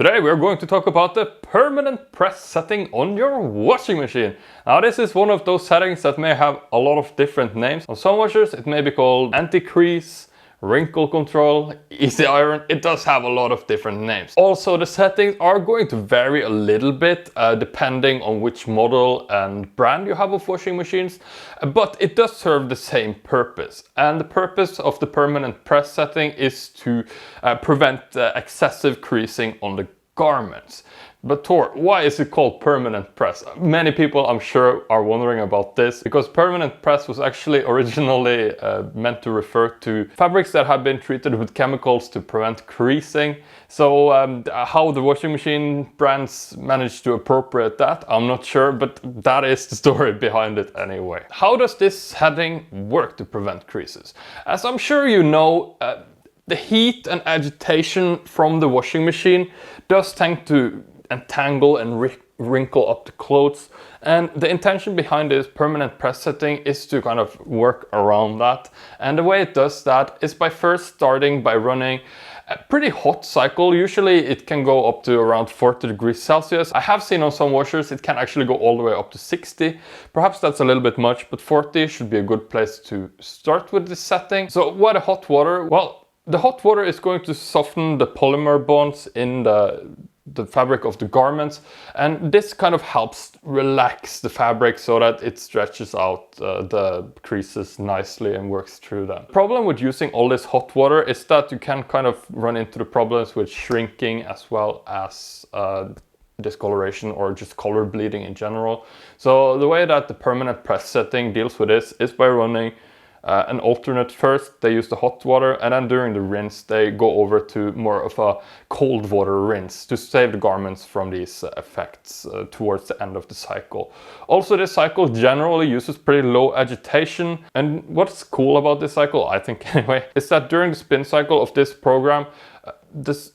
Today we're going to talk about the permanent press setting on your washing machine. Now this is one of those settings that may have a lot of different names. On some washers it may be called Anti Crease, Wrinkle Control, Easy Iron. It does have a lot of different names. Also the settings are going to vary a little bit depending on which model and brand you have of washing machines, but it does serve the same purpose. And the purpose of the permanent press setting is to prevent excessive creasing on the garments. But Tor, why is it called permanent press? Many people, I'm sure, are wondering about this, because permanent press was actually originally meant to refer to fabrics that have been treated with chemicals to prevent creasing. So how the washing machine brands managed to appropriate that, I'm not sure, but that is the story behind it anyway. How does this setting work to prevent creases? As I'm sure you know, the heat and agitation from the washing machine does tend to entangle and wrinkle up the clothes, and the intention behind this permanent press setting is to kind of work around that. And the way it does that is by first starting by running a pretty hot cycle. Usually it can go up to around 40 degrees Celsius. I have seen on some washers it can actually go all the way up to 60. Perhaps that's a little bit much, but 40 should be a good place to start with this setting. So why the hot water? Well, the hot water is going to soften the polymer bonds in the fabric of the garments, and this kind of helps relax the fabric so that it stretches out the creases nicely and works through them. The problem with using all this hot water is that you can kind of run into the problems with shrinking as well as discoloration or just color bleeding in general. So the way that the permanent press setting deals with this is by running an alternate first. They use the hot water, and then during the rinse they go over to more of a cold water rinse to save the garments from these effects towards the end of the cycle. Also, this cycle generally uses pretty low agitation, and what's cool about this cycle, I think anyway, is that during the spin cycle of this program,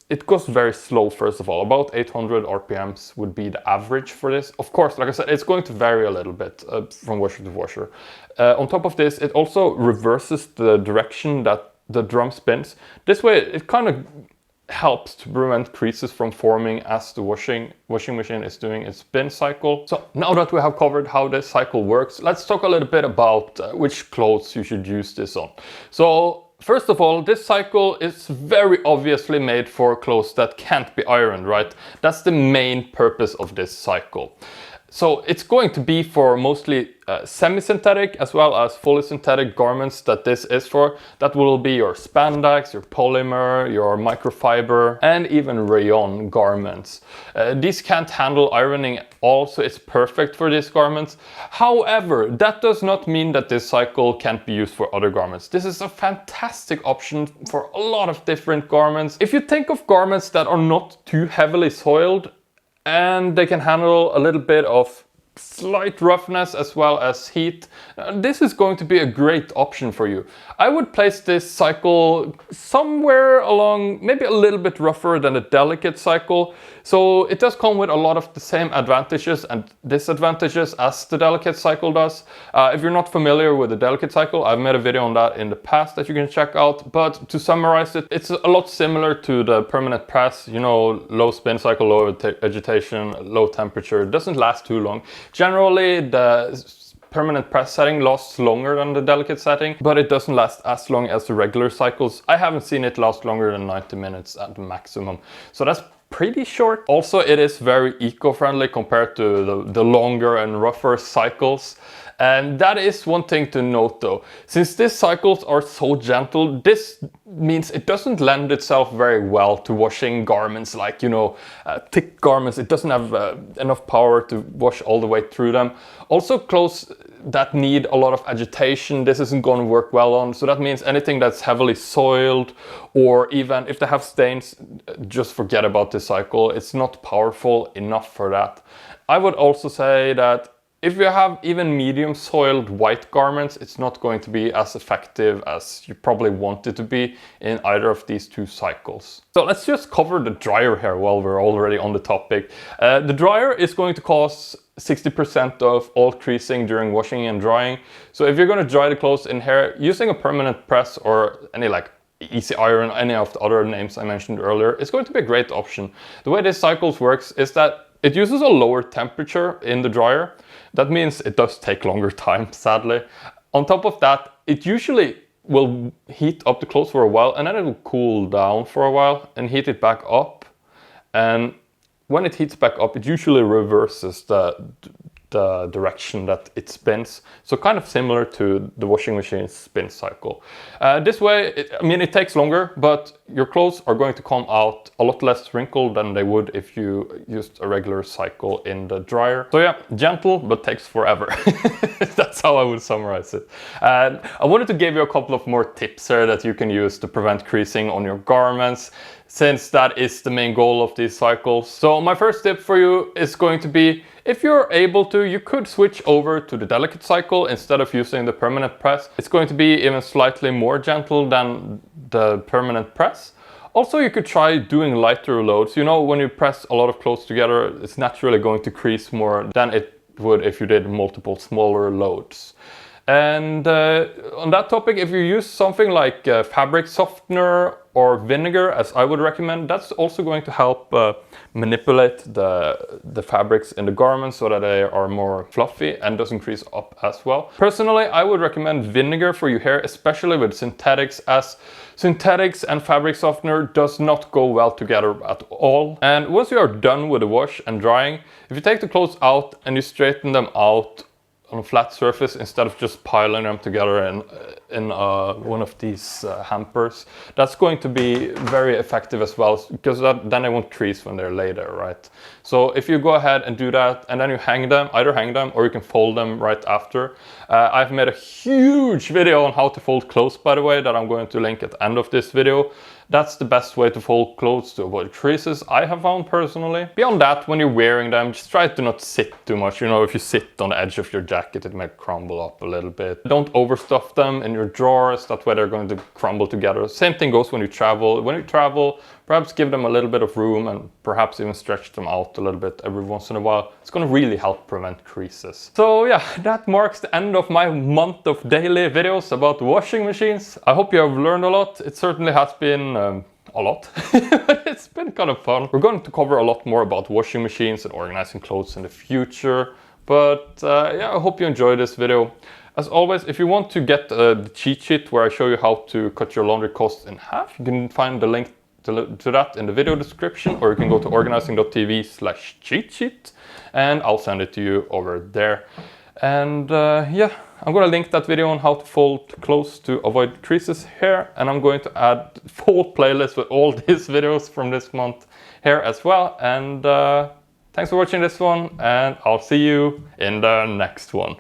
it goes very slow. First of all, about 800 RPMs would be the average for this. Of course, like I said, it's going to vary a little bit from washer to washer. On top of this, it also reverses the direction that the drum spins. This way, it kind of helps to prevent creases from forming as the washing machine is doing its spin cycle. So now that we have covered how this cycle works, let's talk a little bit about which clothes you should use this on. So first of all, this cycle is very obviously made for clothes that can't be ironed, right? That's the main purpose of this cycle. So it's going to be for mostly semi-synthetic as well as fully synthetic garments that this is for. That will be your spandex, your polymer, your microfiber, and even rayon garments. These can't handle ironing at all, so it's perfect for these garments. However, that does not mean that this cycle can't be used for other garments. This is a fantastic option for a lot of different garments. If you think of garments that are not too heavily soiled, and they can handle a little bit of slight roughness as well as heat, this is going to be a great option for you. I would place this cycle somewhere along, maybe a little bit rougher than the delicate cycle. So it does come with a lot of the same advantages and disadvantages as the delicate cycle does. If you're not familiar with the delicate cycle, I've made a video on that in the past that you can check out. But to summarize it, it's a lot similar to the permanent press, you know, low spin cycle, low agitation, low temperature. It doesn't last too long. Generally, the permanent press setting lasts longer than the delicate setting, but it doesn't last as long as the regular cycles. I haven't seen it last longer than 90 minutes at the maximum. So that's pretty short. Also, it is very eco-friendly compared to the longer and rougher cycles. And that is one thing to note though. Since these cycles are so gentle, this means it doesn't lend itself very well to washing garments like, you know, thick garments. It doesn't have enough power to wash all the way through them. Also, clothes that need a lot of agitation, this isn't going to work well on. So that means anything that's heavily soiled, or even if they have stains, just forget about this cycle. It's not powerful enough for that. I would also say that if you have even medium soiled white garments, it's not going to be as effective as you probably want it to be in either of these two cycles. So let's just cover the dryer here while we're already on the topic. The dryer is going to cause 60% of all creasing during washing and drying. So if you're going to dry the clothes in here, using a permanent press or any like Easy Iron, any of the other names I mentioned earlier, it's going to be a great option. The way this cycle works is that it uses a lower temperature in the dryer. That means it does take longer time, sadly. On top of that, it usually will heat up the clothes for a while, and then it will cool down for a while and heat it back up. And when it heats back up, it usually reverses the direction that it spins. So kind of similar to the washing machine's spin cycle. This way, it takes longer, but your clothes are going to come out a lot less wrinkled than they would if you used a regular cycle in the dryer. So yeah, gentle, but takes forever. That's how I would summarize it. And I wanted to give you a couple of more tips here that you can use to prevent creasing on your garments, since that is the main goal of these cycles. So my first tip for you is going to be, if you're able to, you could switch over to the delicate cycle instead of using the permanent press. It's going to be even slightly more gentle than the permanent press. Also, you could try doing lighter loads. You know, when you press a lot of clothes together, it's naturally going to crease more than it would if you did multiple smaller loads. And on that topic, if you use something like fabric softener or vinegar, as I would recommend, that's also going to help manipulate the fabrics in the garments so that they are more fluffy and doesn't crease up as well. Personally, I would recommend vinegar for your hair, especially with synthetics, as synthetics and fabric softener does not go well together at all. And once you are done with the wash and drying, if you take the clothes out and you straighten them out on a flat surface instead of just piling them together in one of these hampers, that's going to be very effective as well, because then they won't crease when they're later, right? So if you go ahead and do that and then you either hang them or you can fold them right after. I've made a huge video on how to fold clothes, by the way, that I'm going to link at the end of this video. That's the best way to fold clothes to avoid creases, I have found personally. Beyond that, when you're wearing them, just try to not sit too much. You know, if you sit on the edge of your jacket, it might crumble up a little bit. Don't overstuff them in your drawers, that way they're going to crumble together. Same thing goes when you travel. When you travel, perhaps give them a little bit of room and perhaps even stretch them out a little bit every once in a while. It's going to really help prevent creases. So yeah, that marks the end of my month of daily videos about washing machines. I hope you have learned a lot. It certainly has been a lot, but it's been kind of fun. We're going to cover a lot more about washing machines and organizing clothes in the future. But yeah, I hope you enjoyed this video. As always, if you want to get the cheat sheet where I show you how to cut your laundry costs in half, you can find the link to that in the video description, or you can go to organizing.tv/cheat sheet and I'll send it to you over there. And yeah, I'm gonna link that video on how to fold clothes to avoid creases here, and I'm going to add full playlist with all these videos from this month here as well. And thanks for watching this one, and I'll see you in the next one.